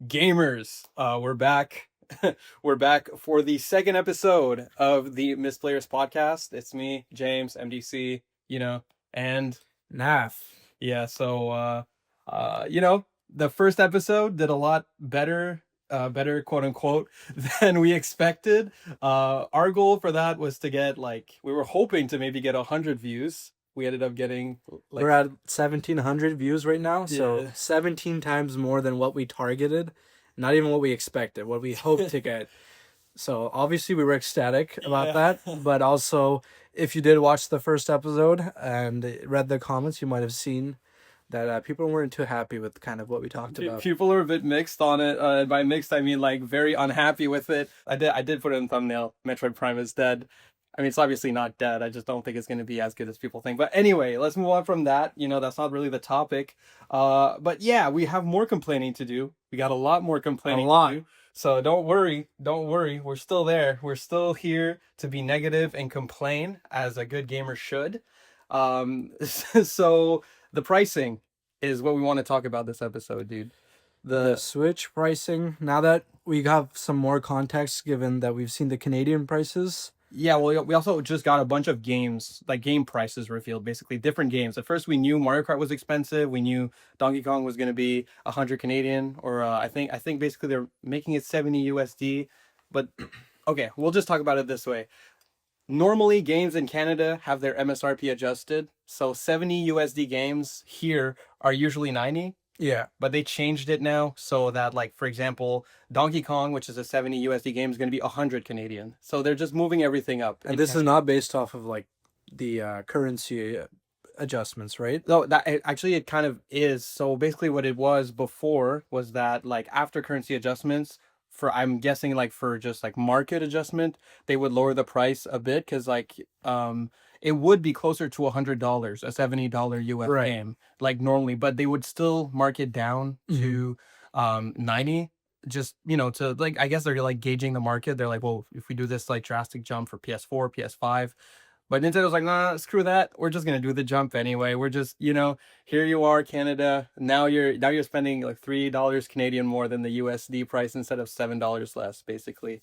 Gamers, we're back. We're back for the second episode of the Misplayers podcast. It's me, James, MDC, and Naf. yeah, the first episode did a lot better, better quote unquote, than we expected. Our goal for that was to get we were hoping to maybe get 100 views. We ended up getting We're at 1,700 views right now, so Yeah. 17 times more than what we targeted. Not even what we expected, what we hoped to get. So obviously we were ecstatic about Yeah. that, but also if you did watch the first episode and read the comments, you might have seen that people weren't too happy with kind of what we talked about. People are a bit mixed on it. By mixed, I mean very unhappy with it. I did put it in the thumbnail. Metroid Prime is dead. I mean, it's obviously not dead. I just don't think it's going to be as good as people think. But anyway, let's move on from that. That's not really the topic. But yeah, we have more complaining to do. We got a lot more complaining to do. So don't worry. We're still there. We're still here to be negative and complain as a good gamer should. So the pricing is what we want to talk about this episode, dude. The Switch pricing, now that we have some more context given that we've seen the Canadian prices. Yeah, well, we also just got a bunch of games, like game prices revealed, basically different games. At first, we knew Mario Kart was expensive. We knew Donkey Kong was going to be 100 Canadian, or I think basically they're making it 70 USD. But okay, we'll just talk about it this way. Normally, games in Canada have their MSRP adjusted, so 70 USD games here are usually 90. Yeah. But they changed it now so that, for example, Donkey Kong, which is a 70 USD game, is going to be 100 Canadian. So they're just moving everything up. And this is not based off of the currency adjustments, right? No, actually it kind of is. So basically what it was before was that after currency adjustments, for I'm guessing for just market adjustment, they would lower the price a bit because it would be closer to $100, a $70 US Right. game normally, but they would still mark it down to 90, just to I guess they're gauging the market. They're like, well, if we do this drastic jump for PS4, PS5, but Nintendo's like, nah, screw that. We're just gonna do the jump anyway. We're just, here you are, Canada. Now you're spending $3 Canadian more than the USD price instead of $7 less, basically.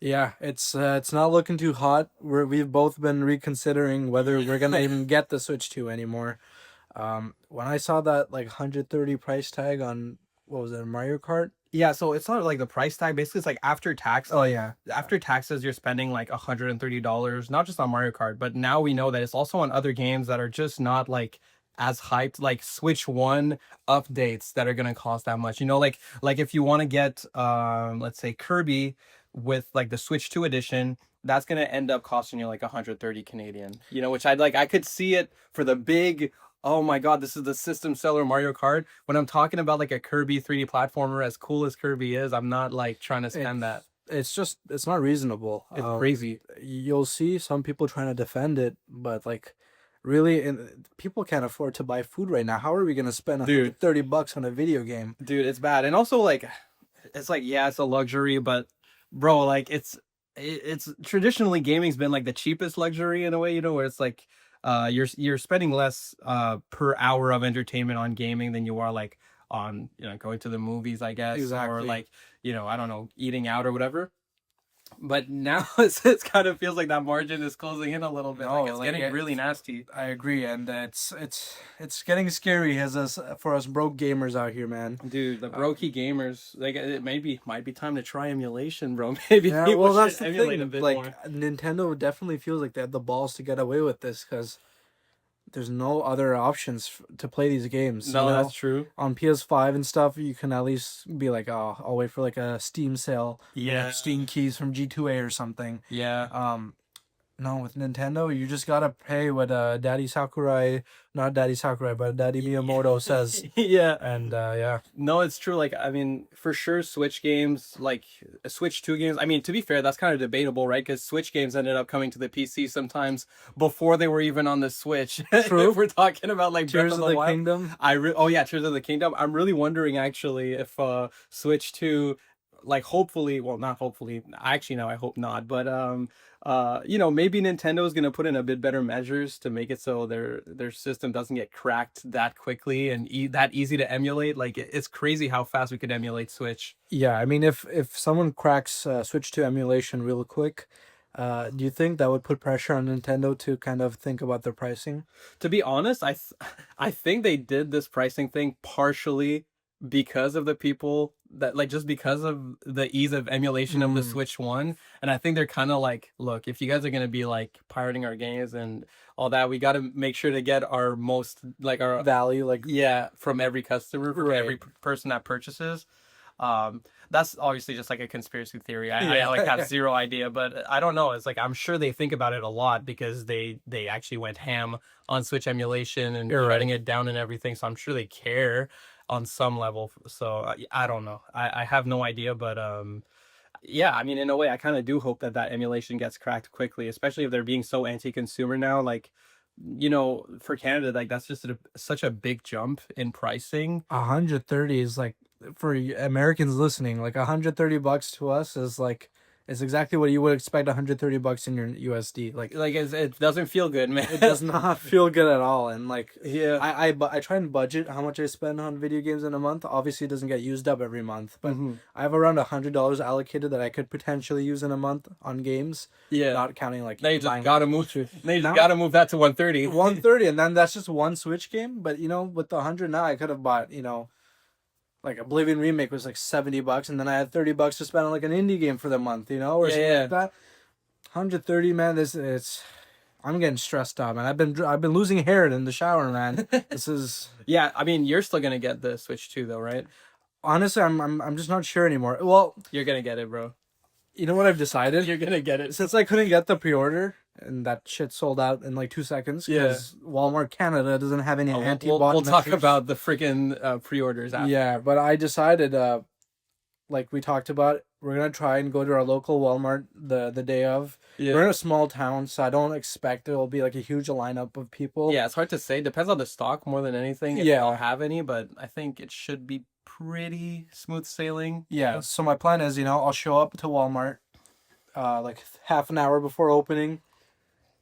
Yeah, it's not looking too hot. We've both been reconsidering whether we're gonna even get the Switch 2 anymore. When I saw that 130 price tag on what was it, Mario Kart? Yeah, so it's not the price tag. Basically, it's after tax. Oh yeah, After taxes, you're spending $130, not just on Mario Kart, but now we know that it's also on other games that are just not as hyped, like Switch One updates that are gonna cost that much. Like if you want to get let's say Kirby with the Switch 2 edition, that's gonna end up costing you 130 Canadian. Which I could see it for the big, oh my god, this is the system seller Mario Kart. When I'm talking about a Kirby 3D platformer, as cool as Kirby is, I'm not trying to spend that. it's not reasonable. It's crazy. You'll see some people trying to defend it, but really, and people can't afford to buy food right now. How are we gonna spend Dude. $130 on a video game? Dude, it's bad. And also it's yeah, it's a luxury, but bro, it's traditionally gaming's been the cheapest luxury in a way, where it's you're spending less per hour of entertainment on gaming than you are on going to the movies, I guess. Exactly. Or I don't know, eating out or whatever. But now it's kind of feels like that margin is closing in a little bit. No, It's getting really nasty. I agree, and it's getting scary for us broke gamers out here, man. Dude, the brokey gamers, it might be time to try emulation, bro. Maybe Yeah, people well, that's should the emulate thing. a bit more. Nintendo definitely feels like they had the balls to get away with this because there's no other options to play these games. No, that's true. On PS5 and stuff, you can at least be like, oh, I'll wait for a Steam sale. Yeah. Steam keys from G2A or something. Yeah. No, with Nintendo, you just gotta pay what not Daddy Sakurai, but Daddy Miyamoto says. Yeah. And yeah. No, it's true. I mean, for sure, Switch games, Switch 2 games. I mean, to be fair, that's kind of debatable, right? Because Switch games ended up coming to the PC sometimes before they were even on the Switch. True. If we're talking about Tears of the Wild. Kingdom. Oh yeah, Tears of the Kingdom. I'm really wondering actually if Switch 2 like hopefully, well, not hopefully, actually no, I hope not, but you know, maybe Nintendo is gonna put in a bit better measures to make it so their system doesn't get cracked that quickly and that easy to emulate. Like it's crazy how fast we could emulate Switch. Yeah, I mean, if someone cracks Switch to emulation real quick, do you think that would put pressure on Nintendo to kind of think about their pricing? To be honest, I think they did this pricing thing partially because of the people that like just because of the ease of emulation of the Mm, Switch One, and I think they're kind of like, look, if you guys are gonna be like pirating our games and all that, we got to make sure to get our most like our value, like, yeah from every customer from every right? person that purchases. That's obviously just like a conspiracy theory. I Yeah. like have zero idea, but I don't know. It's like I'm sure they think about it a lot because they actually went ham on Switch emulation and You're shutting right. it down and everything. So I'm sure they care on some level. So I don't know. I have no idea, but yeah. I mean, in a way, I kind of do hope that that emulation gets cracked quickly, especially if they're being so anti-consumer now. Like, you know, for Canada, like that's just such a big jump in pricing. 130 is like, for Americans listening, like $130 to us is like, it's exactly what you would expect $130 in your USD. Like, Like it doesn't feel good, man. it does not feel good at all. And like, Yeah. I try and budget how much I spend on video games in a month. Obviously, it doesn't get used up every month, but Hmm. I have around $100 allocated that I could potentially use in a month on games, Yeah. not counting like Now you just buying gotta move to. Now you just now gotta move that to 130. 130, and then that's just one Switch game. But you know, with the 100 now, I could have bought, you know, like Oblivion Remake was like $70, and then I had $30 to spend on like an indie game for the month, you know, or Yeah, something yeah. like that. 130, man. This it's I'm getting stressed out, man. I've been losing hair in the shower, man. This is Yeah, I mean, you're still gonna get the Switch 2 though, right? honestly, I'm just not sure anymore. Well, You're gonna get it, bro. you know what I've decided? You're gonna get it. Since I couldn't get the pre-order and that shit sold out in like 2 seconds Yeah. because Walmart Canada doesn't have any Oh, anti-bot we'll talk measures. about the freaking pre-orders after. Yeah, but I decided, like we talked about, we're gonna try and go to our local Walmart the day of. Yeah. We're in a small town, so I don't expect there will be like a huge lineup of people. Yeah, it's hard to say. Depends on the stock more than anything. If Yeah. they'll have any, but I think it should be pretty smooth sailing. Yeah. So my plan is, you know, I'll show up to Walmart, like half an hour before opening,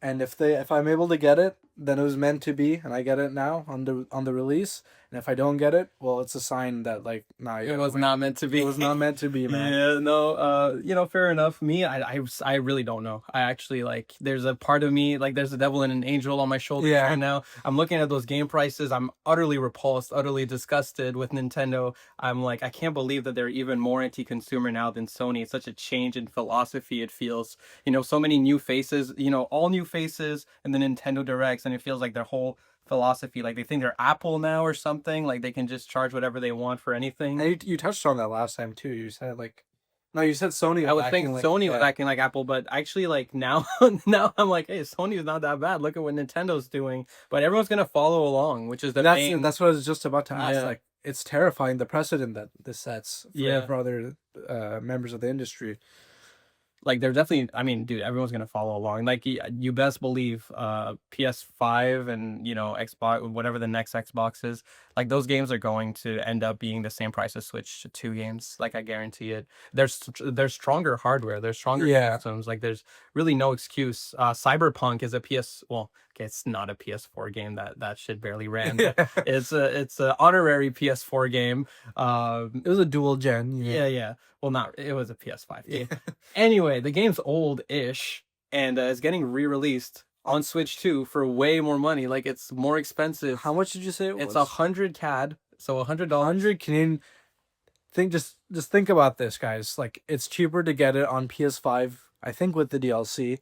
and if I'm able to get it, then it was meant to be, and I get it now on the release. And if I don't get it, well, it's a sign that like, nah, It was not meant to be. it was not meant to be, man. Yeah, no, you know, fair enough. Me, I really don't know. I actually like, there's a part of me, like, there's a devil and an angel on my shoulder Yeah. right now. I'm looking at those game prices. I'm utterly repulsed, utterly disgusted with Nintendo. I'm like, I can't believe that they're even more anti-consumer now than Sony. It's such a change in philosophy, it feels. You know, so many new faces, you know, all new faces in the Nintendo Directs, and it feels like their whole philosophy, like they think they're Apple now or something, like they can just charge whatever they want for anything. And you touched on that last time too. You said like, no, you said Sony. I was would think acting like, Sony was yeah. acting like Apple, but actually, like now, now I'm like, hey, Sony's not that bad. Look at what Nintendo's doing. But everyone's gonna follow along, which is the main. That's what I was just about to ask. Yeah. Like, it's terrifying the precedent that this sets Yeah. for other members of the industry. Like they're definitely, I mean, dude, everyone's gonna follow along. Like you best believe PS5 and you know Xbox, whatever the next Xbox is, like those games are going to end up being the same price as Switch 2 games. Like I guarantee it. There's stronger hardware, there's stronger Yeah. systems. Like there's really no excuse. Cyberpunk is a PS, well, okay, it's not a PS4 game, that shit barely ran. But it's a honorary PS4 game. It was a dual gen. Yeah, yeah. Well, not, it was a PS5 game. Anyway, the game's old-ish and it's getting re-released on Switch 2 for way more money. Like it's more expensive. How much did you say it was? It's 100 CAD, so $100. 100 Canadian. Just think about this, guys. Like, it's cheaper to get it on PS5, I think, with the DLC,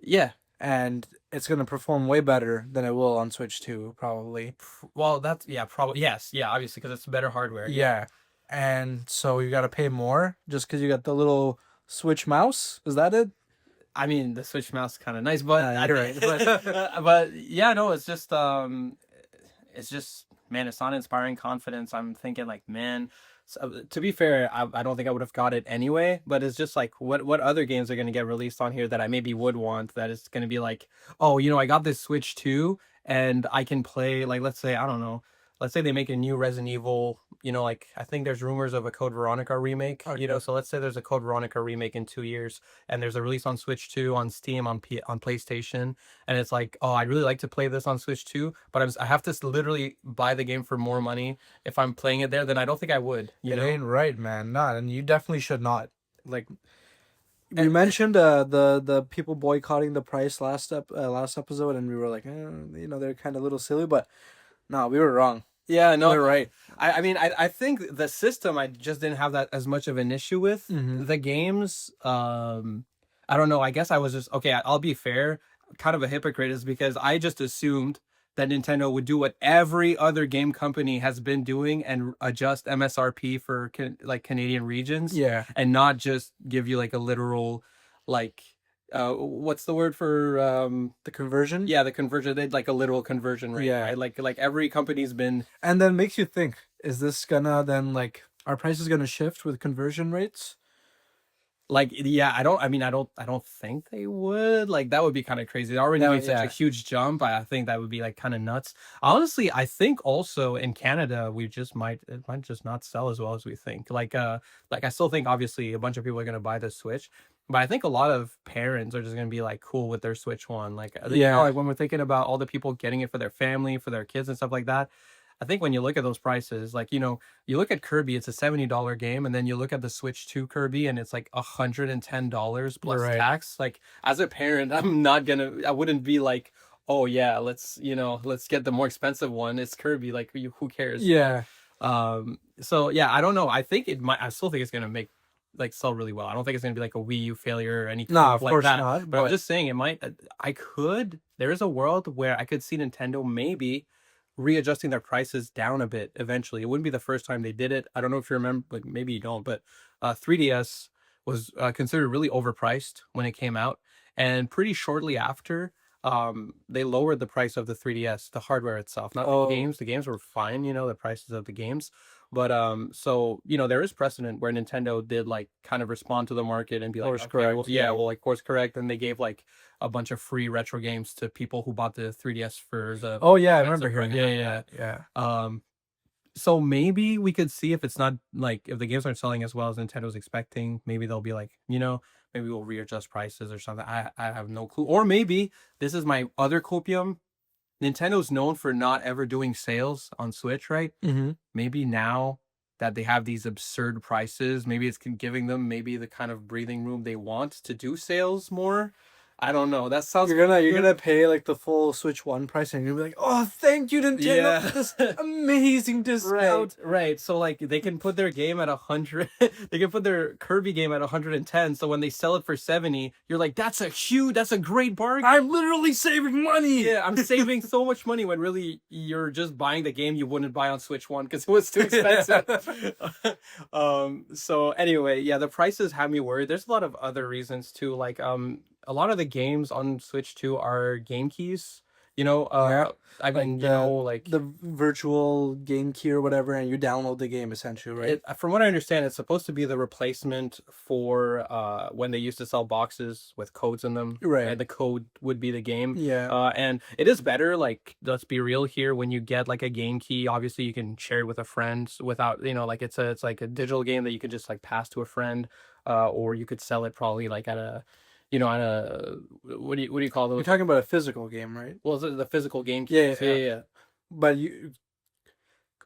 Yeah. and it's gonna perform way better than it will on Switch 2, probably. Well, that's, yeah, probably, yes, yeah, obviously because it's better hardware. Yeah. And so you gotta pay more just because you got the little Switch mouse. Is that it? I mean, the Switch mouse is kind of nice, but You're right. but yeah, no, it's just man, it's not inspiring confidence. I'm thinking like, man, so, to be fair, I don't think I would have got it anyway, but it's just like what other games are going to get released on here that I maybe would want, that is going to be like, oh, you know, I got this Switch 2 and I can play, like, let's say, I don't know, let's say they make a new Resident Evil like I think there's rumors of a Code Veronica remake. Okay. So let's say there's a Code Veronica remake in 2 years, and there's a release on Switch 2, on Steam, on PlayStation, and it's like, oh, I'd really like to play this on Switch 2, but I have to literally buy the game for more money if I'm playing it there. Then I don't think I would. It ain't right, man. Not, and you definitely should not. Like we And, mentioned, the people boycotting the price last episode, and we were like, they're kind of a little silly, but no, we were wrong. yeah, We no, were right. I mean, I think the system I just didn't have that as much of an issue with. Mm-hmm. The games, I don't know. I guess I was just okay. I'll be fair. Kind of a hypocrite is because I just assumed that Nintendo would do what every other game company has been doing and adjust MSRP for like Canadian regions, Yeah, and not just give you like a literal, like, what's the word for the conversion. yeah, the conversion. They'd like a literal conversion rate, Yeah. right? Like every company's been. And then makes you think: is this gonna then like our price is gonna shift with conversion rates? Like, yeah, I don't think they would. Like, that would be kind of crazy. They already That made would- such a yeah. huge jump. I think that would be like kind of nuts. Honestly, I think also in Canada, it might just not sell as well as we think. Like I still think obviously a bunch of people are gonna buy the Switch, but I think a lot of parents are just gonna be like cool with their Switch One. Like, Yeah. like when we're thinking about all the people getting it for their family, for their kids and stuff like that. I think when you look at those prices, like, you look at Kirby, it's a $70 game, and then you look at the Switch 2 Kirby, and it's like $110 plus Right. tax. Like, as a parent, I wouldn't be like, oh yeah, let's get the more expensive one. It's Kirby, like, who cares? Yeah. So yeah, I don't know. I still think it's gonna sell really well. I don't think it's gonna be like a Wii U failure or anything No, of like course that. not. But I'm just saying it might. There is a world where I could see Nintendo maybe readjusting their prices down a bit eventually. It wouldn't be the first time they did it. I don't know if you remember, like maybe you don't, but 3DS was considered really overpriced when it came out, and pretty shortly after, they lowered the price of the 3DS, the hardware itself, not the Oh. games. The games were fine, the prices of the games, but so there is precedent where Nintendo did like kind of respond to the market and be like, Course okay, correct, well, yeah. well, like course correct, and they gave like a bunch of free retro games to people who bought the 3DS for the Oh yeah, I expensive remember hearing. price. Yeah, yeah. So maybe we could see if it's not like if the games aren't selling as well as Nintendo's expecting, maybe they'll be like, maybe we'll readjust prices or something. I have no clue. Or maybe this is my other copium. Nintendo's known for not ever doing sales on Switch, right? Mm-hmm. Maybe now that they have these absurd prices, maybe it's giving them maybe the kind of breathing room they want to do sales more. I don't know. That sounds You're gonna pay like the full Switch One price, and you'll be like, "Oh, thank you, Nintendo, Yeah. for this amazing discount." Right. So like they can put their game at 100, they can put their Kirby game at 110. So when they sell it for 70, you're like, that's a great bargain. I'm literally saving money. Yeah, I'm saving so much money when really you're just buying the game you wouldn't buy on Switch One because it was too expensive. So anyway, yeah, the prices have me worried. There's a lot of other reasons too, like a lot of the games on Switch 2 are game keys. Yeah. I mean, like the virtual game key or whatever, and you download the game essentially, right? From what I understand, it's supposed to be the replacement for when they used to sell boxes with codes in them. Right. And the code would be the game. Yeah. And it is better, like, let's be real here, when you get like a game key, obviously you can share it with a friend without, like it's like a digital game that you could just like pass to a friend, or you could sell it probably like at a on a what do you call those? You're talking about a physical game, right? Well, the physical game Yeah, keys. yeah. But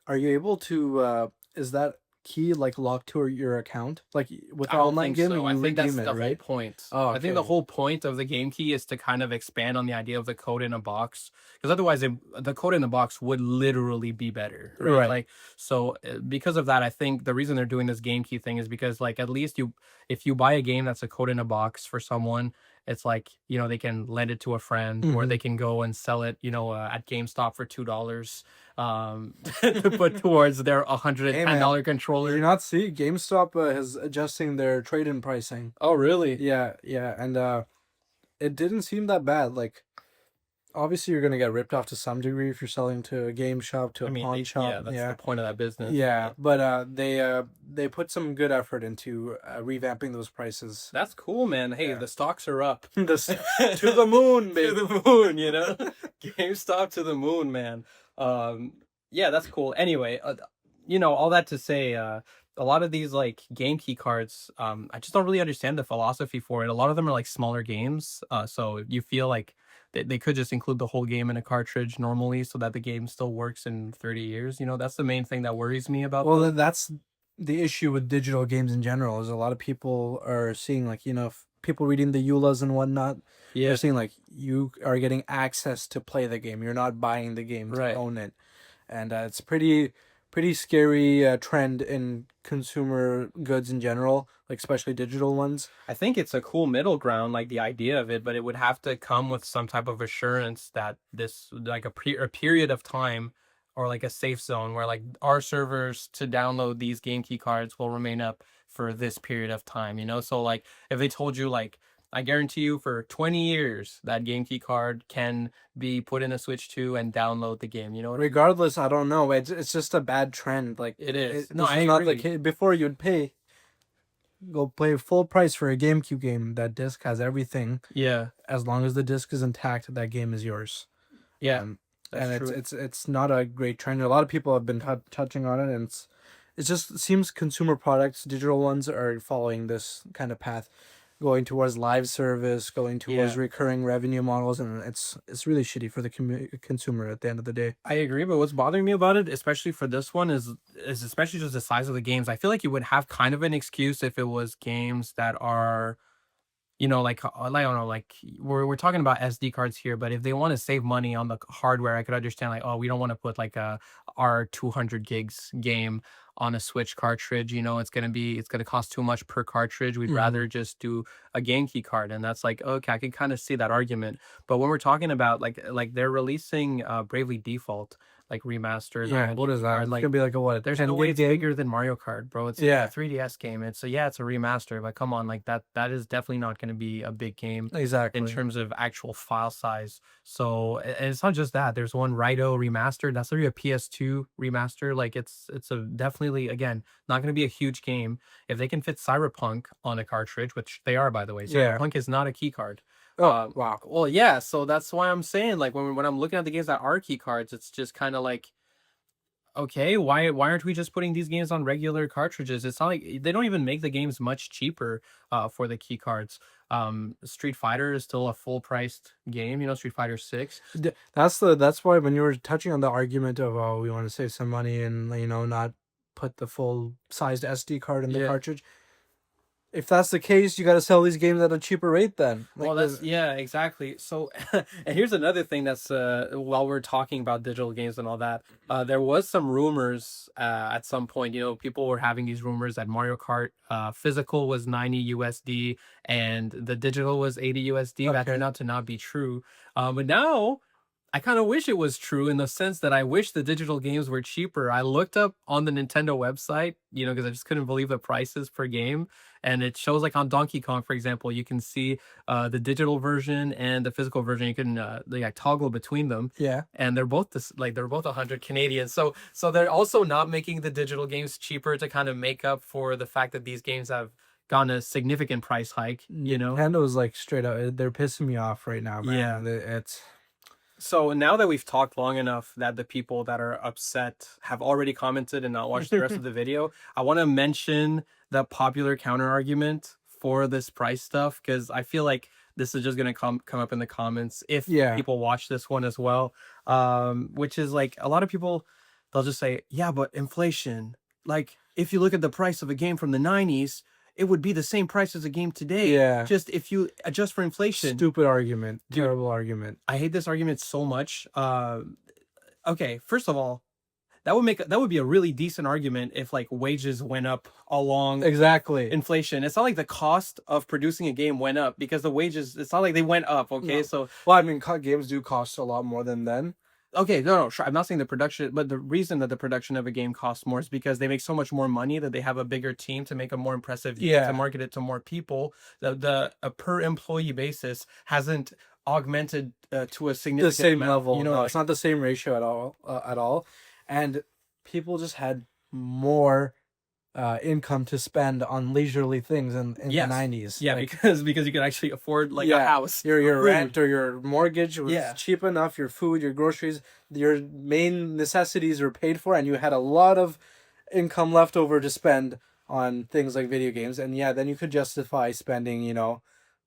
are you able to? Is that key like locked to your account, like with I don't online think gaming? so. I You think that's redeem the it, whole right? point. Oh, I think the okay. whole point of the game key is to kind of expand on the idea of the code in a box, because otherwise the code in the box would literally be better, right? Right. Like, so because of that, I think the reason they're doing this game key thing is because, like, at least if you buy a game that's a code in a box for someone, it's like, they can lend it to a friend, or Mhm. they can go and sell it, at GameStop for $2, to put towards their $110 controller. You're not see GameStop is adjusting their trade-in pricing. Oh, really? Yeah, and it didn't seem that bad. Like, obviously, you're gonna get ripped off to some degree if you're selling to a game shop, to a pawn shop. Yeah, that's the point of that business. Yeah, but they put some good effort into revamping those prices. That's cool, man. Hey, Yeah. the stocks are up. To the moon, baby. To the moon, GameStop to the moon, man. Yeah, that's cool. Anyway, all that to say, a lot of these like game key cards, I just don't really understand the philosophy for it. A lot of them are like smaller games, so you feel like they could just include the whole game in a cartridge normally, so that the game still works in 30 years. That's the main thing that worries me about Well, them. that's the issue with digital games in general. Is a lot of people are seeing like people reading the EULAs and whatnot are Yeah, seeing like you are getting access to play the game. You're not buying the game to right. own it, and it's pretty scary trend in consumer goods in general, like especially digital ones. I think it's a cool middle ground, like the idea of it, but it would have to come with some type of assurance that this, like a period of time, or like a safe zone where like our servers to download these game key cards will remain up for this period of time. So like if they told you like, I guarantee you for 20 years that game key card can be put in a Switch 2 and download the game. You know what I mean? Regardless, I don't know. It's just a bad trend. Like It is. No, this I is not the agree. case. Before you'd go pay full price for a GameCube game. That disc has everything. Yeah. As long as the disc is intact, that game is yours. Yeah. Um, That's and it's true. it's it's not a great trend. A lot of people have been touching on it, and it just seems consumer products, digital ones, are following this kind of path, going towards live service, going towards Yeah. recurring revenue models, and it's really shitty for the consumer at the end of the day. I agree, but what's bothering me about it, especially for this one, is especially just the size of the games. I feel like you would have kind of an excuse if it was games that are, like, I don't know, like we're talking about SD cards here, but if they want to save money on the hardware, I could understand like, oh, we don't want to put like a our 200 gigs game on a Switch cartridge. It's gonna cost too much per cartridge. We'd Hmm. rather just do a game key card, and that's like, okay, I can kind of see that argument. But when we're talking about like they're releasing Bravely Default like remastered on Yeah, a what game is key that? card, It's like gonna be like a what, a there's no 10 way gig it's game? bigger than Mario Kart, bro. It's like a Yeah, 3DS game. It's a remaster, but come on, like that is definitely not going to be a big game in exactly. terms of actual file size. So and it's not just that. There's one Raito remastered. That's already a PS2 remaster. Like it's a definitely, again, not going to be a huge game. If they can fit Cyberpunk on a cartridge, which they are, by the way. Yeah. Cyberpunk is not a key card. Oh wow. Well, yeah. So that's why I'm saying, like, when I'm looking at the games that are key cards, it's just kind of like, okay, why aren't we just putting these games on regular cartridges? It's not like they don't even make the games much cheaper for the key cards. Street Fighter is still a full priced game, Street Fighter 6. That's why when you were touching on the argument of, oh, we want to save some money and not put the full sized SD card in the Yeah. cartridge. If that's the case, you got to sell these games at a cheaper rate then. Well, Like that's, the yeah, exactly. So, and here's another thing that's while we're talking about digital games and all that, there was some rumors at some point. People were having these rumors that Mario Kart physical was 90 USD and the digital was 80 USD. That okay. turned out to not be true. But now I kind of wish it was true, in the sense that I wish the digital games were cheaper. I looked up on the Nintendo website, because I just couldn't believe the prices per game. And it shows like on Donkey Kong, for example, you can see the digital version and the physical version. You can like toggle between them, Yeah. and they're both they're both 100 Canadian. So they're also not making the digital games cheaper to kind of make up for the fact that these games have gotten a significant price hike. Nintendo's like straight up, they're pissing me off right now, Yeah. man. It's So now that we've talked long enough that the people that are upset have already commented and not watched the rest of the video, I want to mention the popular counter argument for this price stuff, because I feel like this is just gonna come up in the comments if yeah. people watch this one as well. Which is like, a lot of people, they'll just say, yeah, but inflation. Like, if you look at the price of a game from the 90s, it would be the same price as a game today. Yeah. Just if you adjust for inflation. Stupid argument. Dude, Terrible argument. I hate this argument so much. Okay, first of all, that would be a really decent argument if like wages went up along Exactly. inflation. It's not like the cost of producing a game went up because the wages. It's not like they went up. Okay, No. so Well, I mean, games do cost a lot more than then. okay, no, sure. I'm not saying the production, but the reason that the production of a game costs more is because they make so much more money that they have a bigger team to make a more impressive game, to Yeah. market it to more people. The a per employee basis hasn't augmented to a The significant same amount. level. No, Like, it's not the same ratio at all. And people just had more income to spend on leisurely things in the yes. 90s. Yeah, Like, because you could actually afford like a house your or rent food. or your mortgage was Yeah. cheap enough. Your food, your groceries, your main necessities were paid for, and you had a lot of income left over to spend on things like video games, and yeah, then you could justify spending,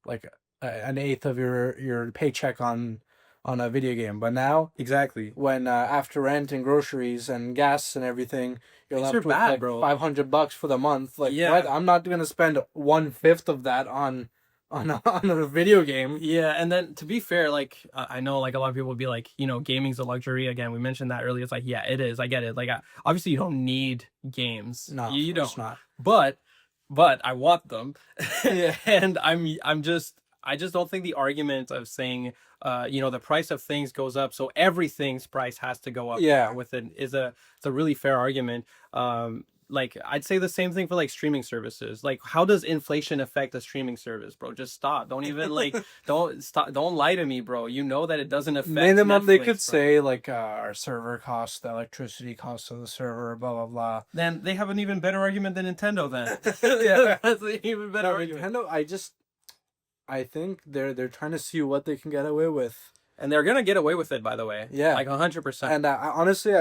like an eighth of your paycheck on a video game. But now, Exactly. when after rent and groceries and gas and everything, you're Things are left with bad, like bro. $500 for the month. Like, Yeah. what? I'm not gonna spend 1/5 of that on a video game. Yeah, and then to be fair, like I know like a lot of people would be like, gaming's a luxury. Again, we mentioned that earlier. It's like, yeah, it is. I get it. Like, obviously, you don't need games. No, You of course don't. not. But I want them. Yeah. And I just don't think the argument of saying the price of things goes up, so everything's price has to go up Yeah. with it is it's a really fair argument. Like I'd say the same thing for like streaming services. Like, how does inflation affect a streaming service, bro? Just stop. Don't even like don't stop. Don't lie to me, bro. You know that it doesn't affect Minimum, they Netflix, could bro. say like our server costs, the electricity costs of the server, blah blah blah. Then they have an even better argument than Nintendo. Then Yeah. that's an even better No, argument. Nintendo, I think they're trying to see what they can get away with. And they're gonna get away with it, by the way. Yeah. Like 100%. And honestly,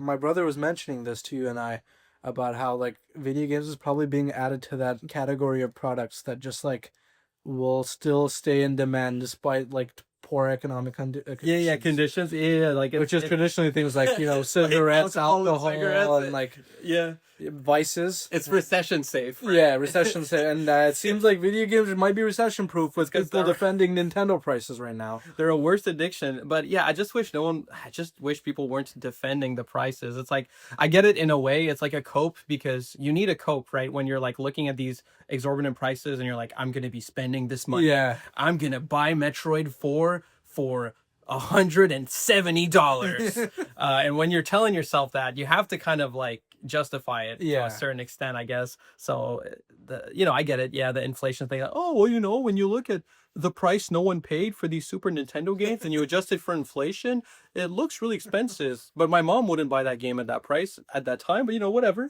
my brother was mentioning this to you and I about how like video games is probably being added to that category of products that just like will still stay in demand despite like poor economic Yeah, conditions. conditions. Yeah, like Which is traditionally things like cigarettes, alcohol, cigarettes, and like yeah, vices. it's recession safe. Right? Yeah, recession safe, and it seems like video games might be recession proof with 'cause people they're- defending Nintendo prices right now. They're a worse addiction. But yeah, I just wish people weren't defending the prices. It's like, I get it in a way. It's like a cope, because you need a cope, right? When you're like looking at these exorbitant prices and you're like, I'm gonna be spending this money. Yeah. I'm gonna buy Metroid 4 for $170. And when you're telling yourself that, you have to kind of like justify it to Yeah. a certain extent, I guess. So I get it. Yeah, the inflation thing. Like, oh well, when you look at the price no one paid for these Super Nintendo games and you adjust it for inflation, it looks really expensive. But my mom wouldn't buy that game at that price at that time. But whatever.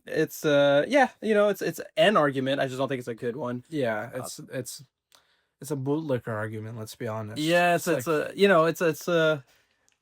It's it's an argument. I just don't think it's a good one. Yeah, it's a bootlicker argument. Let's be honest. Yeah, it's a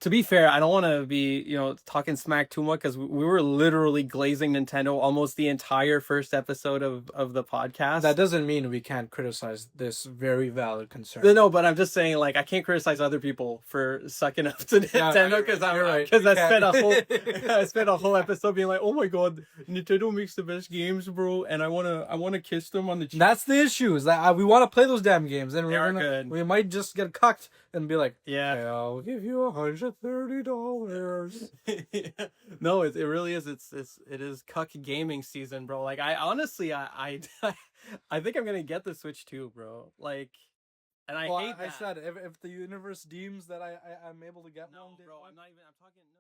to be fair, I don't want to be, talking smack too much, because we were literally glazing Nintendo almost the entire first episode of the podcast. That doesn't mean we can't criticize this very valid concern. No, but I'm just saying, like, I can't criticize other people for sucking up to Yeah, Nintendo, because you're right. because You I spent a can't. I spent a whole episode being like, oh my god, Nintendo makes the best games, bro, and I wanna kiss them on the cheek. That's the issue. Is that we want to play those damn games, and They are good. we might just get cucked and be like, Yeah. "Okay, I'll give you $130. No, it really is. It is cuck gaming season, bro. Like, I honestly, I I think I'm gonna get the Switch too, bro. Like, and I Well, hate I that. said if the universe deems that I'm able to get No, one, bro, I'm not even. I'm talking. No.